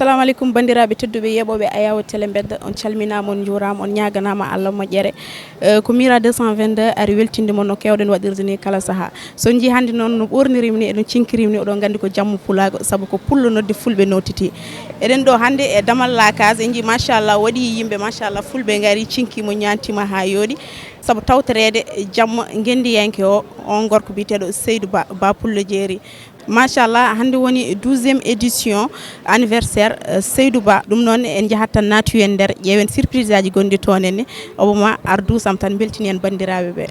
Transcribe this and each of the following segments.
assalamu alaikum bandiraɓe tedduɓe yeɓoɓe Ayawo Télé Mbedda on calminama on juurama on ñaganama Allah moƴƴere ko Mira 222 ari weltinde mon no kewɗen waɗirde ni kala saaha so jii hannde noon no ɓornirimi ni eɗen cinkirimni oɗon gandi ko jamma pulago saabu ko pullo nodde fulɓe notiti eɗen ɗo hannde e damal lakase en jii machallah waɗi yimɓe machallah fulɓe gari cinkimo ñantima ha yooɗi saabu tawtorede jamma gendiyanke o on gorko biteɗo Seydou Ba Pullo Jeeri machallah hande woni 12e édition anniversaire Seydou Ba ɗum noon en jahat tan naatu en nder ƴeewen surprise aji gonɗi toon enne obama ardusam tan beltini en bandiraɓe ɓe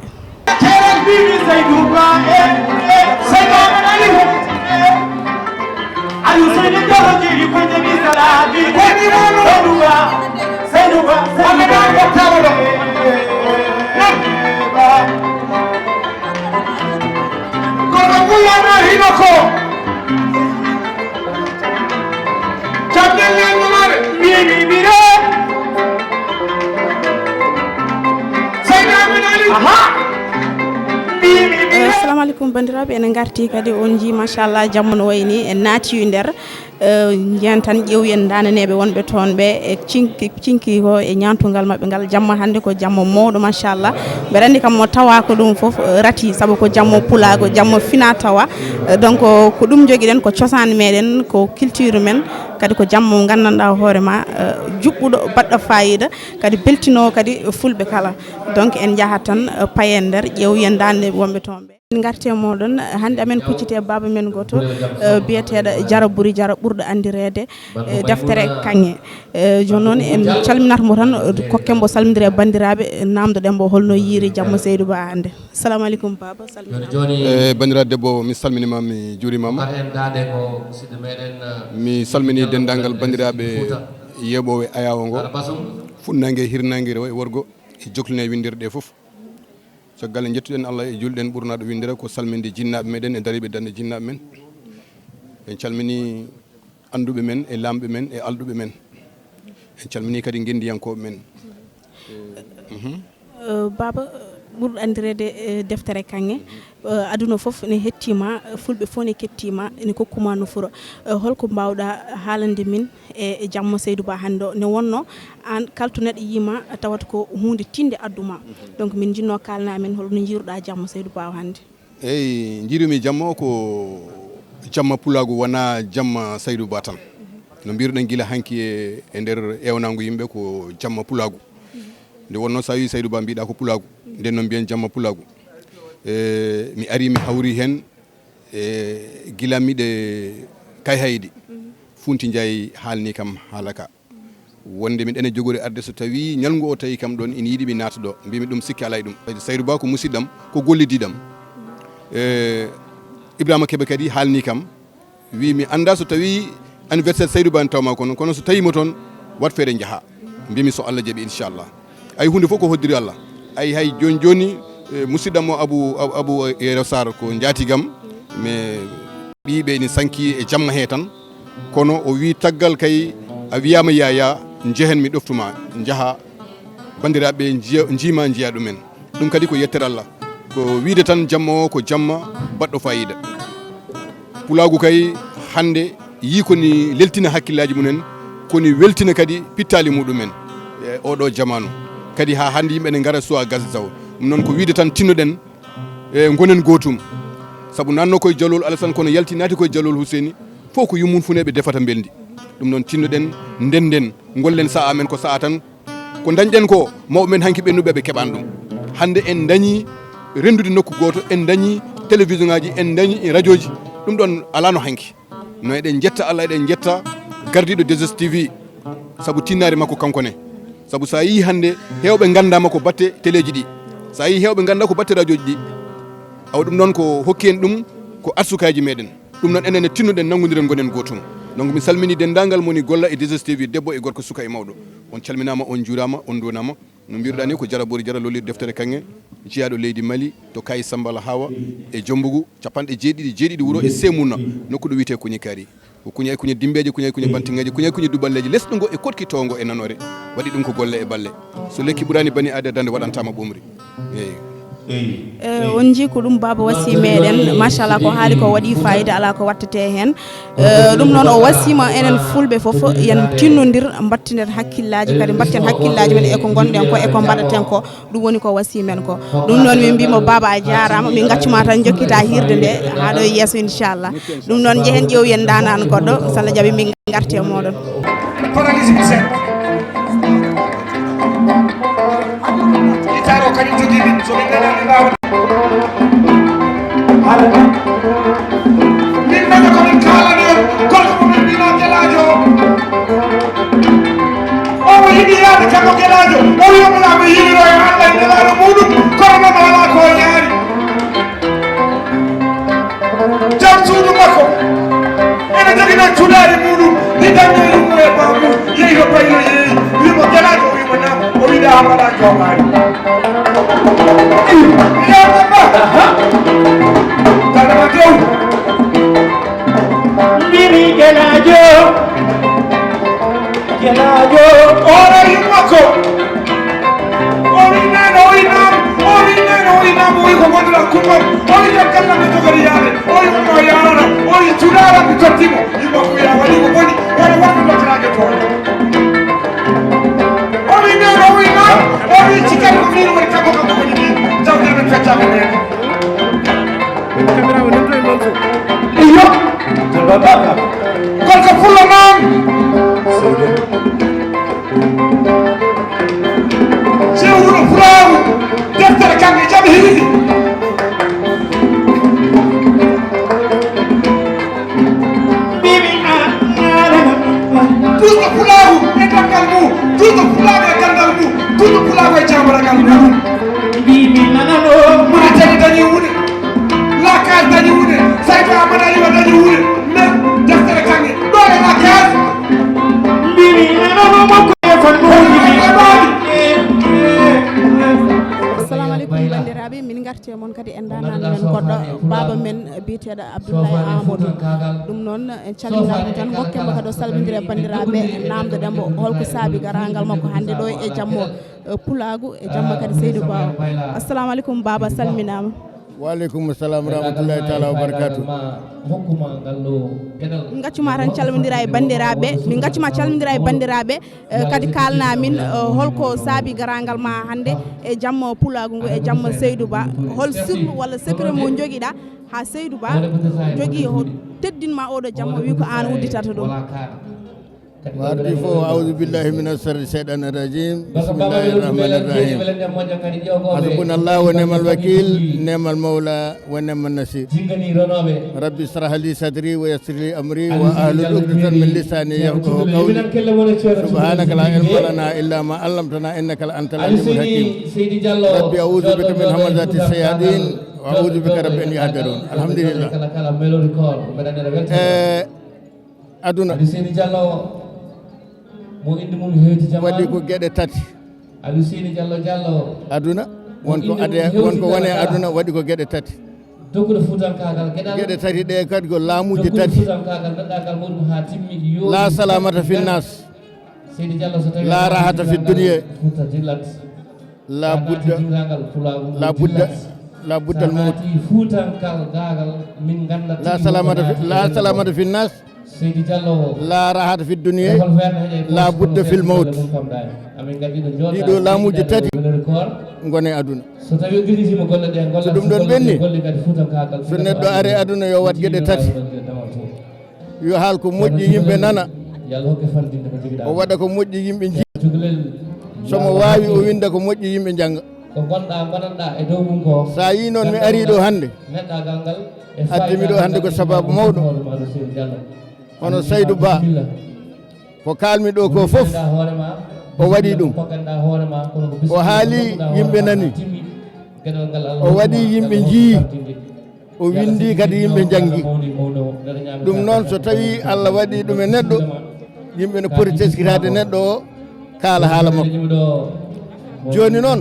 assalamu aleykum bandiraɓe ene garti kadi on ji machallah jamma no wayni en naati nder jiyan tan ƴeewen dananeɓe wonɓe toon ɓe e cinki ko e ñantugal mabɓe ngal jamma hande ko jamma mawɗo machallah mbeɗa andi kam mo tawa ko ɗum foof rati saabu ko jamma pulago jamma fina tawa donc ko ɗum joguiɗen ko cosaan meɗen ko culture men kadi ko jamma mo gandanɗa hoorema juɓɓuɗo baɗɗo fayida kadi beltino kadi fulɓe kala donc en jahat tan payen nder ƴeewen dande wonɓe toon ɓe en garte moɗon hande amen kuccite baba men goto biyeteɗo Jara Buri Jara ɓurɗo andirede deftere Kanŋe joni noon en calminatmo tan kokkembo salmodire bandiraɓe namdoɗenmo holno yiiri jamma Seydou Ba hande assalamu aleykum baba salminama bandiraɗo debbo mi salminima mi juurimama mi salmini dendagal bandiraɓe yeɓoɓe Ayawo ngo funnague hirnague rewo e worgo e jokline windirɗe foof caggal jettuɗen Allah e julɗen ɓurnaɗo windira ko salminde jinnaɓe meɗen e dariɓe dande jinnaɓe men en calmini anduɓe men e lamɓe men e alɗuɓe men en calmini kadi gendiyankoɓe men baba ɓurɗo andirede deftere Kanŋe aduna foof ne hettima fulɓe fof ne kettima ne kokkuma nofuro holko mbawɗa haalande min e jamma Seydou Ba hande o ne wonno an kalto neɗɗo yima tawata ko hunde tinde adduma donc min jinno kalna men holno jiiruɗa jamma Seydou Ba hande eyyi jiirumi jamma o ko jamma pulago wona jamma Seydou Ba tan no mbiruɗen guila hanki e nder ewnago yimɓe ko jamma pulago nde wonno sa wi Seydou Ba mbiɗa ko pulago nden noon mbiyen jamma pulago mi ari mi hawri hen e guilamiɗe kay haydi funti Ndiaye haalni kam haala ka wonde min ene jogori arde so tawi ñalngu o tawi kam ɗon ina yiiɗi mi naata ɗo mbimi ɗum sikki ala e ɗum Seydou Ba ko musidɗam ko gollidiɗam Ibrahima Keɓe kadi haalni kam wi mi anda so tawi anniversaire Seydou Ba ne tawma kono so tawimo toon wat feere jaaha mbimi so Allah jaaɓi inchallah ay hunde fof ko hoddiri Allah ay hay joni musidɗam o abou Yero Sar ko jaatigam mais ɓiɓe ni sanki e jamma he tan kono o wi taggal kay a wiyama yaya jehen mi ɗoftuma jaaha bandiraɓe jiima jiiya ɗumen ɗum kadi ko yettere Allah ko wiide tan jamma o ko jamma baɗɗo fayida pulagu kay hande yi koni leltina hakkillaji mumen koni weltina kadi pittali muɗumen e oɗo jamanu kadi ha hande yimɓe ne gara suwa gas zaw ɗum noon ko wiide tan tinnoɗen e gonen gotum saabu nanno koye Jalol Alassane kono yalti naati koye Jalol Husseini fof ko yummum funeɓe defata beldi ɗum noon tinnoɗen ndenden gollen sa'a men ko sa'a tan ko dañɗen ko mawɓe men hanki ɓennuɓe ɓe keɓani ɗum hande en dañi rendude nokku goto en dañi télévision ngaji en dañi radio ji ɗum ɗon ala no hanki no eɗen jetta Allah eɗen jetta gardiɗo 2STV saabu tinnare makko kankone saabu sa yi hande hewɓe gandama ko batte téléji ɗi sa yi hewɓe ganda ko batte radio ji ɗi aw ɗum noon ko hokki en ɗum ko arsukaji meɗen ɗum noon enen tinnuɗen nangodiren gonen gotum donc mi salmini dendagal moni golla e 2STV debbo e gorko suka e mawɗo on calminama on juurama on donama no mbiruɗa ni ko Jara Buri Jara lollir deftere Kanŋe jeeyaɗo leydi Mali to Kayi Sambala Hawa e Jombugu capanɗe jeeɗiɗi wuuro e Semuna nokku ɗo wiyete Kuñi Kaari ko kuña e kuña dimbeji kuña e kuña bantingaji kuña e kuña duballeji lesɗo ngo e kotkitowo e nanore waɗi ɗum ko golle e balle so lekki ɓurani bani aada dande waɗantama ɓumri eyyi on ji ko ɗum baba wasi meɗen machallah ko haali ko waɗi fayida ala ko wattete hen ɗum noon o wasima enen fulɓe foof yen tinnodir battinen hakkillaji kadi batten hakkillaji men eko gonɗen ko eko mbaɗaten ko ɗum woni ko wasi men ko ɗum noon min mbimo baba a jarama min gaccuma tan jokkita hirde nde haɗo yesso inchallah ɗum noon jehen ƴeewen danan goɗɗo sallah jaaɓi min garte e moɗon Itaro kadi jogiɓe so min nanani mbawde min nana komin kalani on gorko mo min mbino guelajo omo yiɗi yaade kanko guelajo o wiyomoyamo yiɗiro e Allah e nelaɗo muɗum kono noon ala ko ñaari jam suudu makko ene jogui noon cuɗari muɗum ɗi daño yummo e bammu yeehi to bayno yeeyi wimo guelajo o wimo nam o wiɗa ha mbaɗa jomari yamaba tanama dow mbimi guelajo ore yummako o wi nano o wi nam o wi nano o wi nam o wi ko gonduɗa kummam o wi jam kallam mi jogori yaade o wi wono yarana o wi cuɗara mi tottimo yummako ya waɗi ko boni oɗo wonno lotirague toon o wi nano o wi nam o wi cikkat ko min woni kanko kanko woni ni jawde men feccama nene iyo gorko pullo noon sewuno fulawu deftere kanke jaɓi hiridi mbimi tuuɗo fulawu e dangal mum tuuɗo fulawu e gandal mum tuuɗo fulawu e jamaragal mum mbimi nanano muritani dañi wuude lakage dañi wuude sayto amana yiwa dañi wuude mais deftere kanke ɗo e lakage mbimi nanano makko e fannoji assalamu aleykum bandiraɓe min garte moon kadi en danani men goɗɗo baba men biyeteɗo Abdoulaye Amadou ɗum noon en calminamo tan hokkemo kadi o salmodira e bandiraɓe namdo ɗembo holko saabi garagal makko hande ɗo e jammo Pulagu e jamma kadi Seydou Ba assalamu aleykum baba salminama waleykum salam rahmatullahi taala wa barakatuh min gaccuma tan calmodira e bandiraɓe min gaccuma calmodira e bandiraɓe kadi kalna min holko saabi garagal ma hande e jamma Pulagu ngu e jamma Seydou Ba hol sirlu walla secret mo joguiɗa ha Seydou Ba jogui teddinma oɗo jamma wi ko an udditata ɗum wardi fo a'udhu billahi minash sharri shaytanir rajim bismillahir rahmanir rahim hasbunallahu wa ni'mal wakil ni'mal mawla wa ni'man nasir rabbi israh li sadri wa yassir li amri wa ahlul 'uqdatan min lisani yafqahu qawli subhanaka la ilma lana illa ma 'allamtana innaka antal alimul hakim rabbi a'udhu bika min hamazati shayatin wa a'udhu bika rabbi an yahdurun alhamdulillah aduna mo indi mum heewti jama waɗi ko gueɗe tati Aliou Seydi Diallo aduna wonko wone aduna waɗi ko gueɗe tati dogguɗo fuutankagal gueɗe tati ɗe kadi ko laamuji tati fuutankagal daɗɗagal muɗum ha timmi yo la salamata fi nas Seydi Diallo so tawi la rahata fi dunya fuuta dillat la budda al maut fuutankal gagal min ganda la salamata fi nas Seydi Diallo la rahata fi dunya la budda fil maut ɗiɗo laamuji tati gone aduna so tawi gillitima golle ɗe so ɗum ɗon ɓenni golle kadi fuutankagal so neɗɗo ari aduna yo wat gueɗe tati yo haal ko moƴƴi yimɓe nana yalla hokke fandinde ko joguiɗa o waɗa ko moƴƴi yimɓe jii cukalel somo wawi o winda ko moƴƴi yimɓe jangga ko gonɗa gonanɗa e dow mum ko sa yi noon mi ari ɗo hande neɗɗagal ngal e addimi ɗo hande ko sababu mawɗo hono Seydou Ba ko kalmi ɗo ko foof o waɗi ɗum o haali yimɓe nani o waɗi yimɓe jii o windi kadi yimɓe jangi ɗum noon so tawi Allah waɗi ɗum e neɗɗo yimɓe ne poti teskitade neɗɗo o kaala haala makko joni noon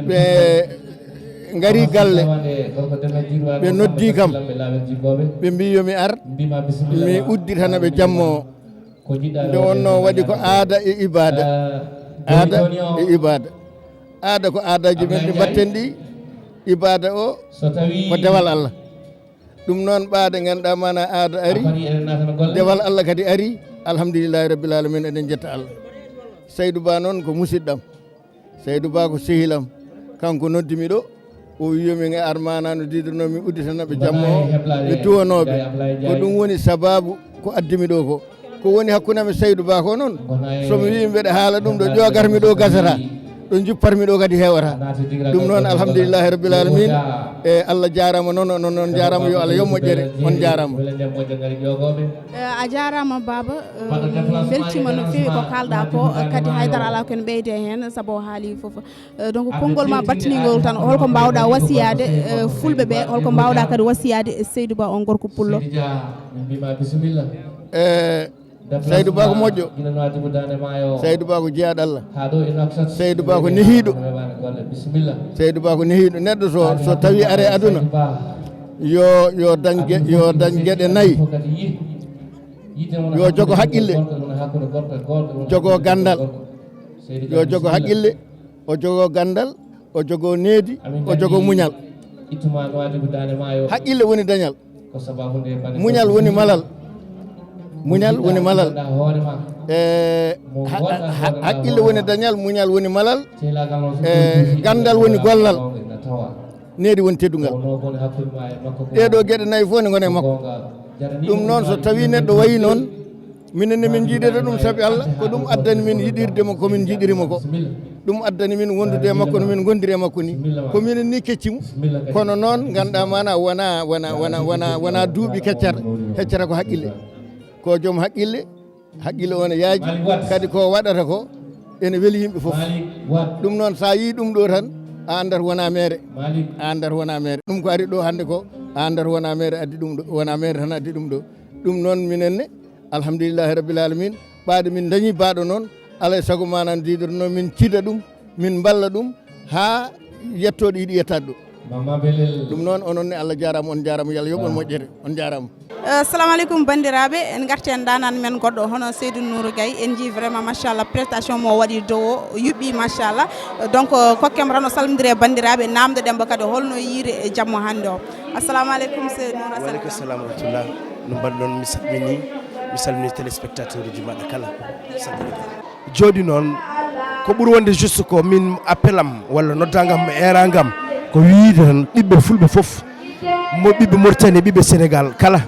ɓe ngari galle ɓe noddi kam ɓe mbi yomi ar mi udditanaɓe jammo nde wonno waɗi ko aada e ibada aada e ibada aada ko aadaji men ɗi mbatten ɗi ibada o ko dewal Allah ɗum noon ɓaade ganduɗa mana aada ari dewal Allah kadi ari alhamdulillahi rabbil alamin eɗen jetta Allah Saydou Ba noon ko musidɗam Saydou Ba ko sehilam kanko noddimi ɗo o wiyomi e armana no didirnomi udditanaɓe jamma o ɓe duwanoɓe ko ɗum woni sababu ko addimi ɗo ko woni hakkudemi Saydou Ba ko noon somi wi mbeɗa haala ɗum ɗo ƴogarmi ɗo gasata ɗo jupparmi ɗo kadi hewata ɗum noon alhamdulillahi rabbil alamin e Allah jarama noon jarama yo Allah yo moƴƴere on jarama a jarama baba beltima no fewi ko kalɗa ko kadi haydara ala koen ɓeyde hen saabu o haali foof donc konngol ma battinigol tan holko mbawɗa wasiyade fulɓe ɓe holko mbawɗa kadi wasiyade Saydou Ba on gorko pullo Saydou Ba ko moƴƴo Saydou Ba ko jeyaɗo Allah Saydou Ba ko nehiɗo Saydou Ba ko nehiɗo neɗɗo so tawi are aduna yo dañ gueɗe nayyi yo jogo haqqille jogo gandal yo jogo haqqille o jogo gandal o jogo needi o jogo muñal haqqille woni dañal muñal woni malal muñal woni malal haqqille woni dañal muñal woni malal gandal woni gollal needi woni teddugal ɗeɗo gueɗe nayyi fof ne gone makko ɗum noon so tawi neɗɗo wayi noon minenne min jiiɗete ɗum saabi Allah ko ɗum addani min yiɗirdemo komin jiiɗirimo ko ɗum addani min wondude e makko no min gondiri e makko ni ko minen ni keccimo kono noon ganduɗa mana wona duuɓi heccata ko haqqille ko joom haqqille on yaaji kadi ko waɗata ko ene weeli yimɓe fof ɗum noon sa yi ɗum ɗo tan a andat wona mere ɗum ko ari ɗo hande ko a andat wona mere addi ɗum ɗo wona mere tan addi ɗum ɗo ɗum noon minenne alhamdulillahi rabbil alamin ɓaade min dañi baɗo noon alay saago manan didirno min cida ɗum min balla ɗum ha yettoɗo yiiɗi yettade ɗo ɗum noon onon ne Allah jarama on jarama yo Allah yoɓon moƴƴere on jarama assalamu aleykum bandiraɓe en garti en danan men goɗɗo hono Seydou Nourou Gaye en jii vraiment machallah prestation mo waɗi dow o yuɓɓi machallah donc kokkem tan o salmodiri e bandiraɓe namde ɗemba kadi holno yiiri e jamma hande o assalamu aleykum Seydou Nourou waleykum salam wa rahmatullah no mbaɗɗon mi salmini téléspectateur uji maɗa kala jooɗi noon ko ɓuuri wonde juste ko min appel am walla noddagam eragam ko wiide tan ɓiɓɓe fulɓe foof mo ɓiɓɓe Mauritanie ɓiɓɓe Sénégal kala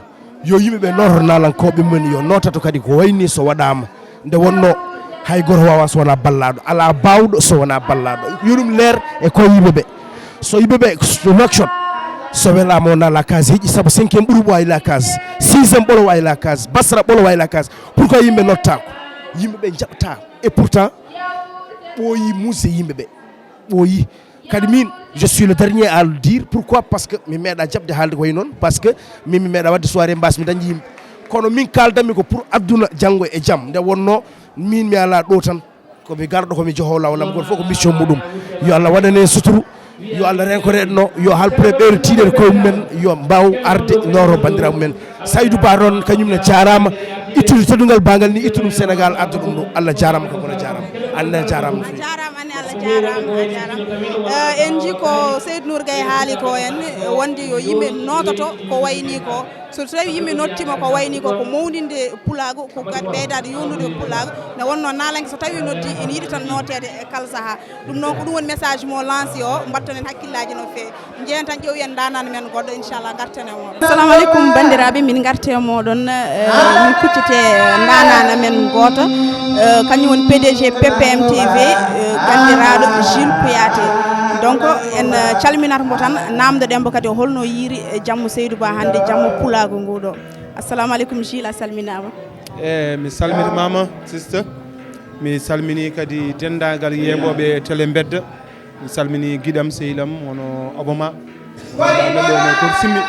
yo yimɓeɓe noto nalankoɓe mumen yo notato kadi ko wayni so waɗama nde wonno hay goto wawa so wona ballaɗo ala bawɗo so wona ballaɗo yo ɗum leer e koye yimɓeɓe so yimɓeɓe so nokshot so welama wona la case heeƴi saabu 5e ɓuuri ɓo wayi la case 6e ɓolo wayi la case basra ɓolo wayi la case pourquoi yimɓe nottako yimɓeɓe jaɓata et pourtant ɓooyi muuse yimɓeɓe ɓooyi kadi min je suis le dernier à le dire pourquoi parce que mi meeɗa jaɓde haalde ko way noon par ce que min mi meeɗa wadde soirée mbasmi dañde yimɓe kono min kaldanmi ko pour aduna janggo e jaam nde wonno min mi ala ɗo tan komi garɗo komi joho lawlam goto fof ko mission muɗum yo Allah waɗane suturu yo Allah renkoreɗno yo halpure ɓeydo tiiɗere koye mumen yo mbaw arde noro bandiraɓe mumen Saydou Ba noon kañumne jarama ittude teddugal bangal ni ittu ɗum Sénégal adda ɗum ɗo Allah jarama kakono jarama Allah jarama en ji ko Seydou Nourou Gaye haali ko en wonde yo yimɓe nototo ko wayni ko so tawi yimɓe nottima ko wayni ko mawdinde pulago ko kadi ɓeydade yownude pulago nde wonno nalanke so tawi noddi ene yiiɗi tan notede e kala saaha ɗum noon ko ɗum woni message mo lancé o mbattonen hakkillaji no fewi jeeyen tan ƴeewen danano men goɗɗo inchallah garten e moɗon assalamu aleykum bandiraɓe min garte e moɗon min kuccite danana men goto kañum woni PDG PPM TV bandiraɗo Jules Kouyaté donc en calminata mo tan namdo ɗembo kadi holno yiiri jammo Saydou Ba hande jammo pulago nguɗo assalamu aleykum Jules a salminama mi salmitimama sister mi salmini kadi dendagal yeɓoɓe télé bedda mi salmini guiɗam sehilam hono Obama neɗɗo ko simmi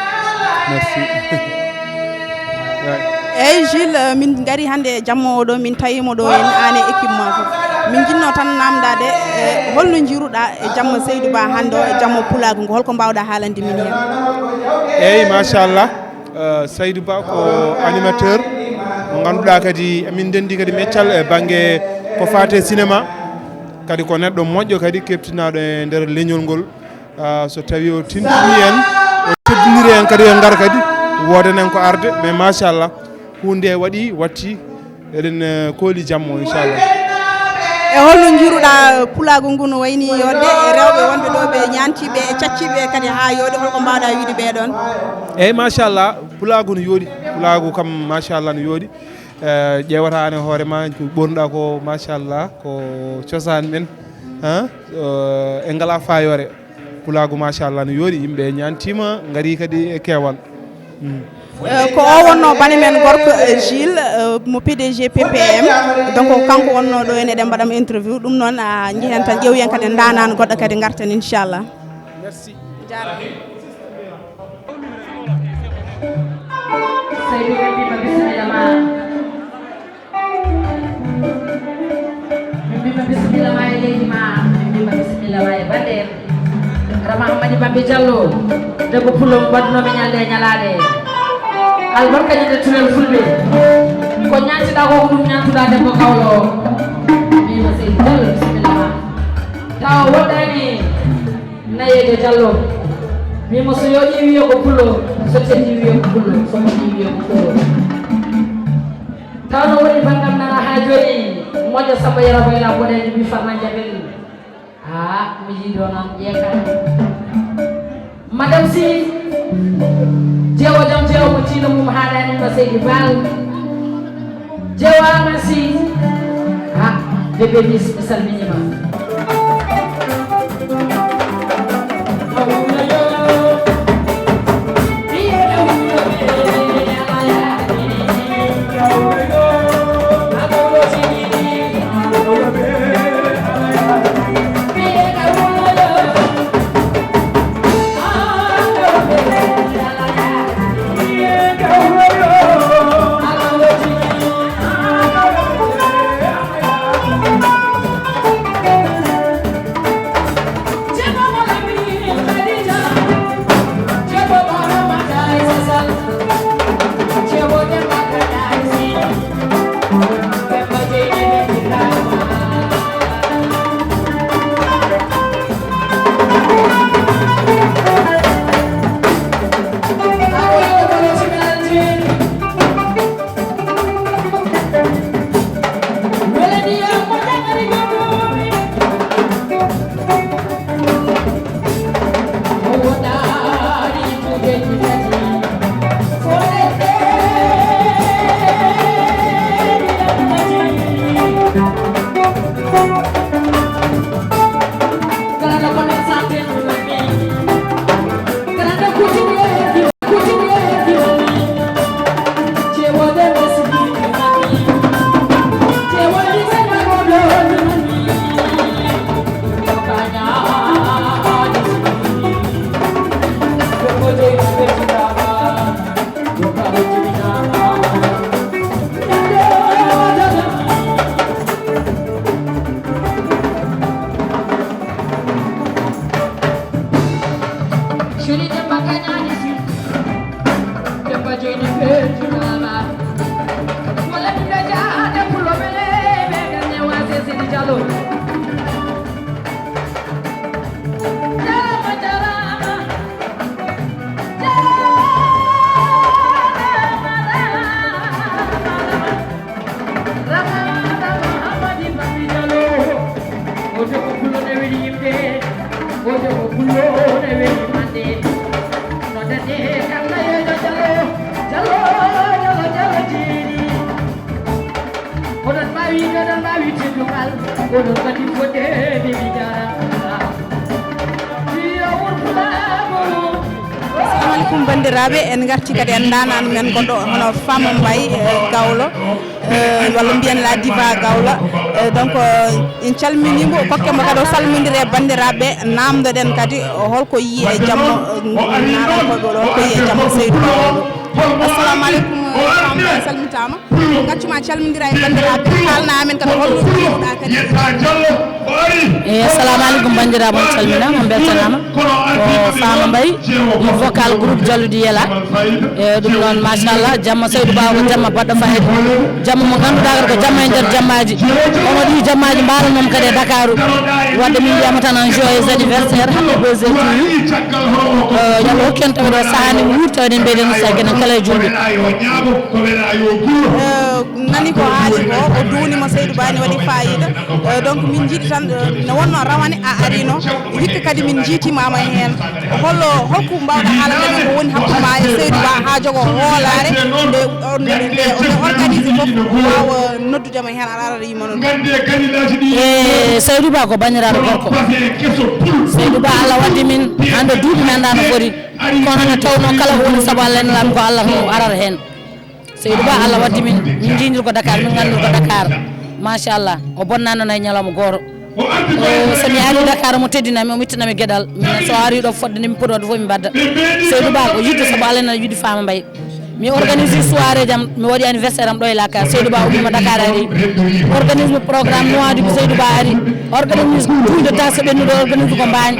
merci eyyi Jules min gari hande jammo oɗo min tawimo ɗo en an e équipe ma fof min jinno tan namdade holno jiruɗa e jamma Saydou Ba hande o e jamma pulago ngo holko mbawɗa haalande min hen eyyi machallah Saydou Ba ko animateur mo ganduɗa kadi min dendi kadi meccal e banggue ko fate cinéma kadi ko neɗɗo moƴƴo kadi keptinaɗo e nder leñol ngol so tawi o tindini en o teddiniri en kadi en gar kadi wodanen ko arde mais machallah hunde waɗi watti eɗen kooli jammo inchallah. e holno jiruɗa pulago ngu no wayni yodde e rewɓe wonɓe ɗo ɓe ñantiɓe e cacciɓe kadi ha yooɗi holko mbawɗa wiide ɓeɗon? eyyi machallah pulago no yooɗi, pulago kam machallah no yooɗi. ƴewatani hoorema ɓornuɗa ko machallah ko cosaan men e ngala fayore. pulago machallah no yooɗi, yimɓe ñantima gari kadi e keewal. ko o wonno banimen gorko Gilles mo PDG PPM, donc kanko wonno ɗo ene eɗen mbaɗama interview, ɗum noon a jehen tan ƴeewi en kadi danano goɗɗo kadi garten inchallah. Merci. bismillah ma leydi ma mbima bismillah ma e baɗɗen Rama Hamadi Bambi Diallo debbo pullo mbaɗnoɓe ñalde ñalade albarka ñande turel fulɓe ko ñantiɗa ko ɗum ñantuɗa debbo kawlo mbima seydi Diallo bismillah ma taw woɗɗani nayede Diallo mbimo so yoɗi wiyo ko pullo so teddi wiyo ko pullo so moƴƴi wiyo ko pullo taw no waɗi bangam nana ha joni moƴƴo samba yara boyla boɗeje mi farna jabel mi jiiɗo noon ƴeeka madame Sy jeewo jam jeewo mo tiino mum haɗanima Seydi Bal jeewama Sy bébé mis mi salminima Assalamualaikum bandiraɓe, en garti kadi en danano men goɗɗo hono Fama Mbaye Gawlo walla mbiyen la diva Gawlo, donc en calminimo kokkemo kadi o salmodire bandiraɓe namdoɗen kadi holko yi e jamma naɗokoɓe ɗo holko yi e jamma Seydou Gawlo. Assalamu aleykum Fama Mbaye salmitama. gaccuma calmindira e bandiraɓe kalna amen kadi holno ɗa kadi assalamu aleykum bandiraɓe on calminama on beltanama ko Fama Mbaye vocal groupe Jalluɗi Yela e ɗum noon machallah jamma Seydou Ba ko jamma baɗɗo fayida jamma mo ganduɗa ko jamma e nder jammaji ono ɗi jammaji mbaɗanom kadi e Dakaru wadde min wiyama tan en joyeux anniversaire happy birthday to you yalla hokki en tawi ɗo sahani wurtawde mbeɗen saggenen kala e julɓe nani ko haali ko o duunima Seydou Ba ne waɗi fayida donc min jiiɗi tan no wonno rawane a arino hikka kadi min jiitimama hen holko mbawɗa haalande men ko woni hakkude ma e Seydou Ba ha jogo hoolare nde organise foof wawa noddudema hen aɗa ara yima noon Seydou Ba ko bandiraɗo gorko Seydou Ba Allah waddi min hande duuɓi mi anda no foti kono ne tawno kala ko woni saabu Allah enlam ko Allah no arata hen Seydou Ba Allah waddi min jiidir ko Dakar min gandur ko Dakar machallah o bonnano nay ñalawma goto somi ari Dakar mo teddinami o mittanami gueɗal min so ari ɗo fodde nimi poɗode fof mi badda Seydou Ba ko yidde saabu Allah ene yiɗi Fama Mbaye mi organise soirée jam mi waɗi anniversaire am ɗo e Lakar Seydou Ba ummima Dakar ari organise mi programme noidi ko Seydou Ba ari organise tuude ta so ɓennuɗo organise ko mbañ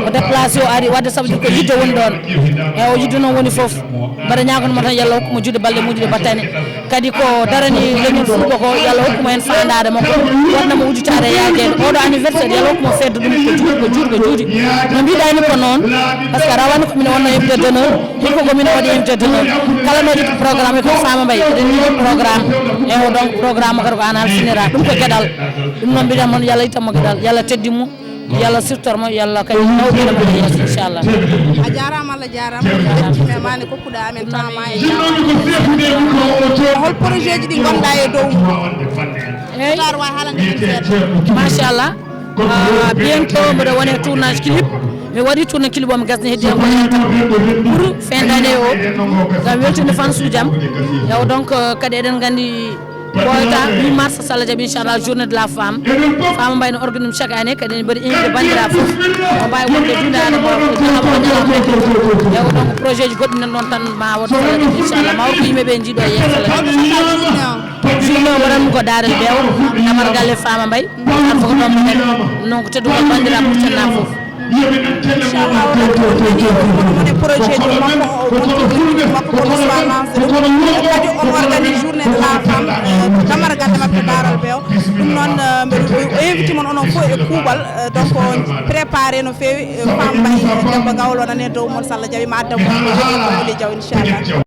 o déplacé o ari wadde saabu ko yidde woni ɗon e o yidde noon woni foof mbaɗa ñagonomo tan yallah hokkuma juuɗe balɗe muɗi ɗe battani kadi ko darani leñol fulɓe ko yallah hokkuma hen fandade makko waɗnamo uditade e yaguede oɗo anniversaire yallah hokkuma fedde ɗum ko juuɗe no mbiɗani ko noon par ce que rawani ko mine wonno invité d'honneur hikko ko mine waɗi invité d'honneur kala no ɗiɗi programme e ko Fama Mbaye eɗen yiɗi programme e o donc programme o kadi ko an halfinira ɗum ko gueɗal ɗum noon mbiɗan moon yallah ittamo gueɗal yallah teddimo yallah sirtormo yallah kadi nawɗinamo e yeeso inchallah a jarama Allah jarama jettime mane kokkuɗa amen tama e hol projet ji ɗi gonɗa e dow tar wa haalande ɗum seeɗa machallah bientôt mbiɗa wone tournage clip mi waɗi tourné clip o mi gasni heddi hanko pour fin d' année o gam weltinde fansuji am yaw donc kadi eɗen gandi ɓoyta 8 mars so Allah jaaɓi inchallah journée de la femme Fama Mbaye no organise chaque année kadi ne mbaɗi invité bandiraɓe foof o mbawi wonde dunde adama ñalawma yaw donc projet ji goɗɗi nan ɗon tan ma waɗ Allah jaaɓi inchallah ma wonko yimɓeɓe jiiɗo e yeeso journée o waɗanmi ko Darel Bew namar galle Fama Mbaye an foko ɗon nen non ko teddugol bandiraɓe ɓurtanna foof inchallah woni projet ji makko ko soir lancé kadi on organise journée de la femme damar galle mabɓe Darel Bew ɗum noon mbeɗo invité mon onon fof e kuuɓal donc préparé no fewi Fama Mbaye debbo gawlo nane dow moon so Allah jaaɓi ma addamo ko jogui ko Diaw inchallah